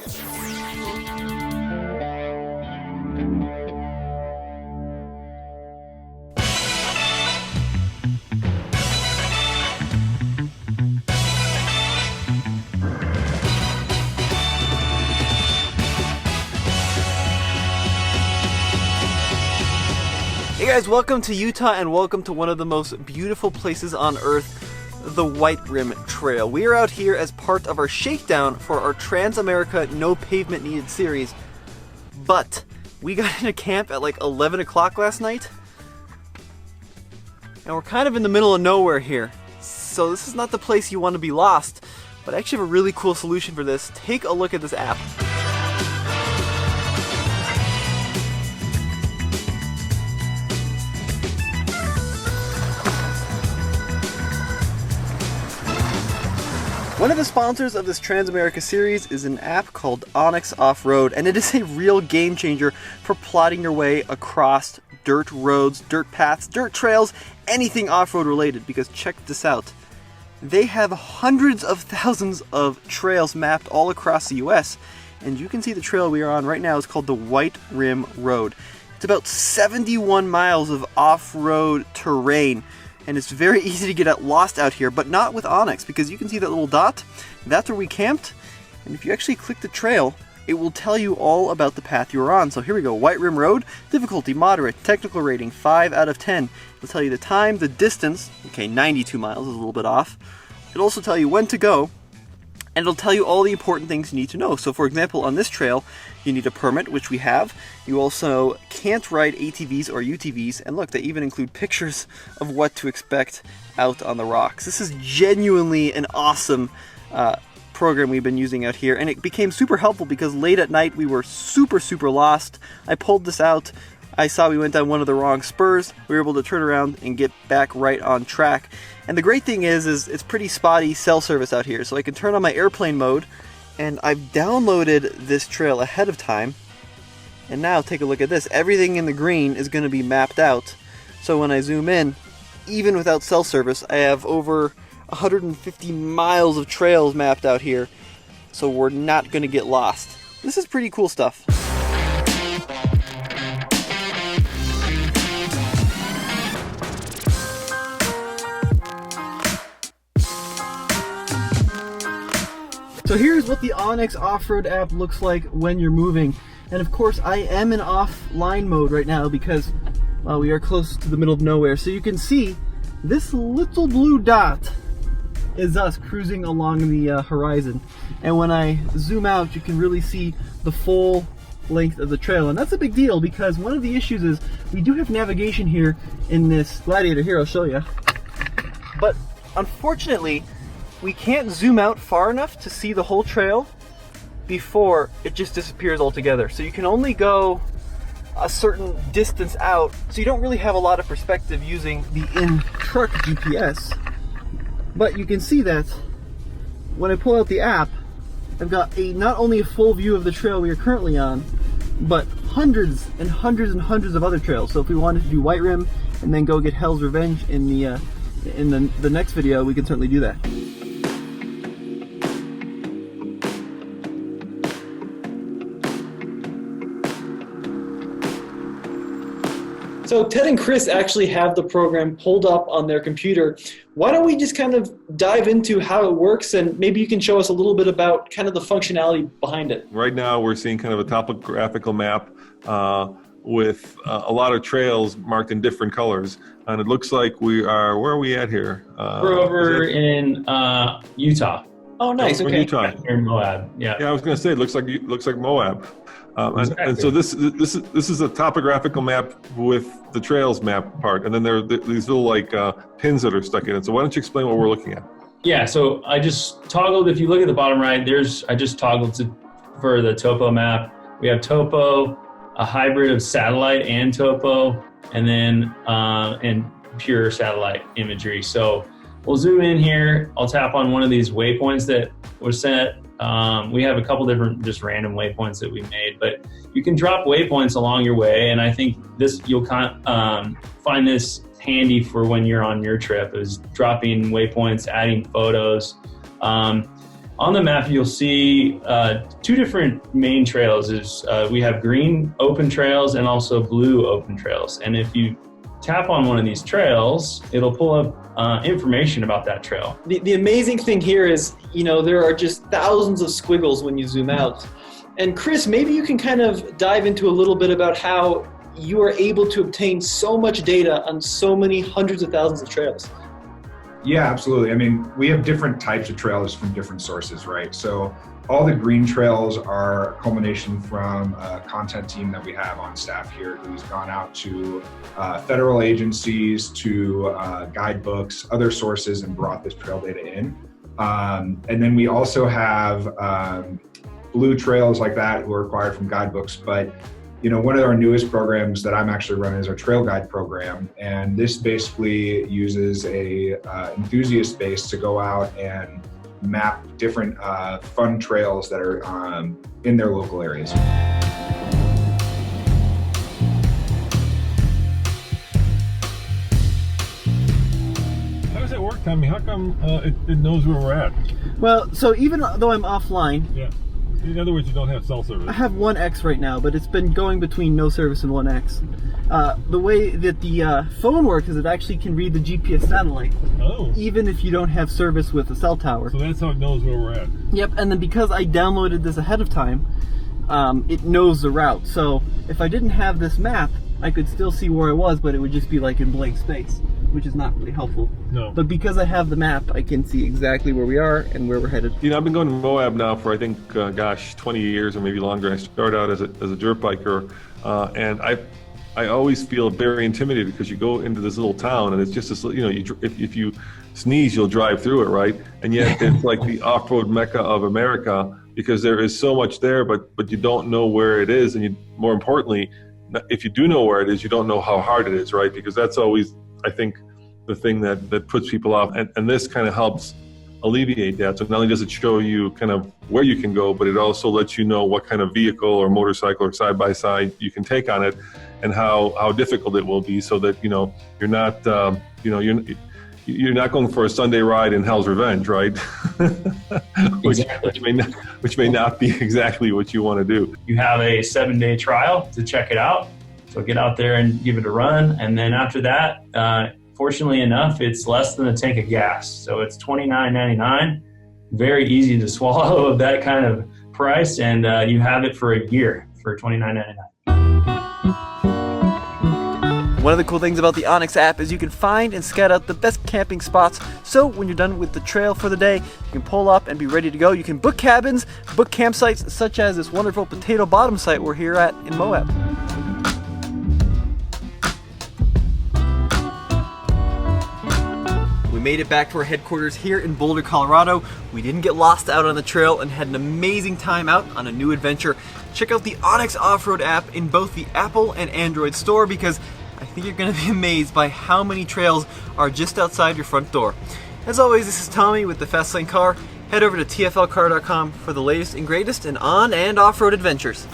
Hey guys, welcome to Utah and welcome to one of the most beautiful places on earth, the White Rim Trail. We are out here as part of our shakedown for our Trans-America No Pavement Needed series, but we got into camp at like 11 o'clock last night, and we're kind of in the middle of nowhere here, so this is not the place you want to be lost, but I actually have a really cool solution for this. Take a look at this app. One of the sponsors of this Trans-America series is an app called onX Offroad, and it is a real game changer for plotting your way across dirt roads, dirt paths, dirt trails, anything off-road related, because check this out. They have hundreds of thousands of trails mapped all across the US, and you can see the trail we are on right now is called the White Rim Road. It's about 71 miles of off-road terrain. And it's very easy to get lost out here, but not with onX, because you can see that little dot. That's where we camped. And if you actually click the trail, it will tell you all about the path you are on. So here we go, White Rim Road, difficulty moderate, technical rating 5 out of 10. It'll tell you the time, the distance, okay, 92 miles is a little bit off. It'll also tell you when to go, and it'll tell you all the important things you need to know. So for example, on this trail, you need a permit, which we have. You also can't ride ATVs or UTVs, and look, they even include pictures of what to expect out on the rocks. This is genuinely an awesome program we've been using out here, and it became super helpful because late at night we were super lost. I pulled this out. I saw we went down one of the wrong spurs. We were able to turn around and get back right on track. And the great thing is it's pretty spotty cell service out here, so I can turn on my airplane mode, and I've downloaded this trail ahead of time. And now take a look at this. Everything in the green is going to be mapped out. So when I zoom in, even without cell service, I have over 150 miles of trails mapped out here. So we're not going to get lost. This is pretty cool stuff. So here's what the onX Offroad app looks like when you're moving. And of course I am in offline mode right now because we are close to the middle of nowhere. So you can see this little blue dot is us cruising along the horizon. And when I zoom out, you can really see the full length of the trail. And that's a big deal because one of the issues is we do have navigation here in this Gladiator. Here, I'll show you. But unfortunately, we can't zoom out far enough to see the whole trail before it just disappears altogether. So you can only go a certain distance out, so you don't really have a lot of perspective using the in-truck GPS. But you can see that when I pull out the app, I've got not only a full view of the trail we are currently on, but hundreds and hundreds and hundreds of other trails. So if we wanted to do White Rim and then go get Hell's Revenge in the next video, we can certainly do that. So Ted and Chris actually have the program pulled up on their computer. Why don't we just kind of dive into how it works, and maybe you can show us a little bit about kind of the functionality behind it. Right now we're seeing kind of a topographical map with a lot of trails marked in different colors. And it looks like we are, where are we at here? We're over in Utah. Oh, nice. Okay. Utah. Here in Moab. Yeah. Yeah, I was going to say it looks like Moab. Exactly. And so this is a topographical map with the trails map part, and then there are these little like pins that are stuck in it. So why don't you explain what we're looking at? Yeah. So I just toggled. If you look at the bottom right, I just toggled for the topo map. We have topo, a hybrid of satellite and topo, and then and pure satellite imagery. So we'll zoom in here. I'll tap on one of these waypoints that were set. We have a couple different just random waypoints that we made, but you can drop waypoints along your way, and I think you'll find this handy for when you're on your trip, is dropping waypoints, adding photos. On On the map, you'll see two different main trails. We have green open trails and also blue open trails. And if you tap on one of these trails, it'll pull up information about that trail. The amazing thing here is, there are just thousands of squiggles when you zoom out. And Chris, maybe you can kind of dive into a little bit about how you are able to obtain so much data on so many hundreds of thousands of trails. Yeah, absolutely. I mean, we have different types of trails from different sources, right? So all the green trails are a culmination from a content team that we have on staff here who's gone out to federal agencies, to guidebooks, other sources, and brought this trail data in. And then we also have blue trails like that who are acquired from guidebooks. But one of our newest programs that I'm actually running is our Trail Guide program, and this basically uses a enthusiast base to go out and map different fun trails that are in their local areas. How does that work, Tommy? How come it knows where we're at? Well, so even though I'm offline, Yeah. In other words, you don't have cell service. I have onX right now, but it's been going between no service and onX. The way that the phone works is it actually can read the GPS satellite, even if you don't have service with a cell tower. So that's how it knows where we're at. Yep, and then because I downloaded this ahead of time, it knows the route. So if I didn't have this map, I could still see where I was, but it would just be like in blank space, which is not really helpful. No. But because I have the map, I can see exactly where we are and where we're headed. I've been going to Moab now for, I think, 20 years or maybe longer. I started out as a dirt biker, and I always feel very intimidated because you go into this little town and it's just this, if you sneeze, you'll drive through it, right? And yet it's like the off-road mecca of America because there is so much there, but you don't know where it is, and more importantly, if you do know where it is, you don't know how hard it is, right? Because that's always, I think, the thing that puts people off. And this kind of helps alleviate that. So not only does it show you kind of where you can go, but it also lets you know what kind of vehicle or motorcycle or side-by-side you can take on it and how difficult it will be, so that, you're not, you're not going for a Sunday ride in Hell's Revenge, right? which may not be exactly what you want to do. You have a 7-day trial to check it out. So get out there and give it a run. And then after that, fortunately enough, it's less than a tank of gas. So it's $29.99. Very easy to swallow of that kind of price. And you have it for a year for $29.99. One of the cool things about the onX app is you can find and scout out the best camping spots. So when you're done with the trail for the day, you can pull up and be ready to go. You can book cabins, book campsites, such as this wonderful Potato Bottom site we're here at in Moab. We made it back to our headquarters here in Boulder, Colorado. We didn't get lost out on the trail and had an amazing time out on a new adventure. Check out the onX Offroad app in both the Apple and Android store, because I think you're going to be amazed by how many trails are just outside your front door. As always, this is Tommy with the Fastlane Car. Head over to tflcar.com for the latest and greatest in on and off-road adventures.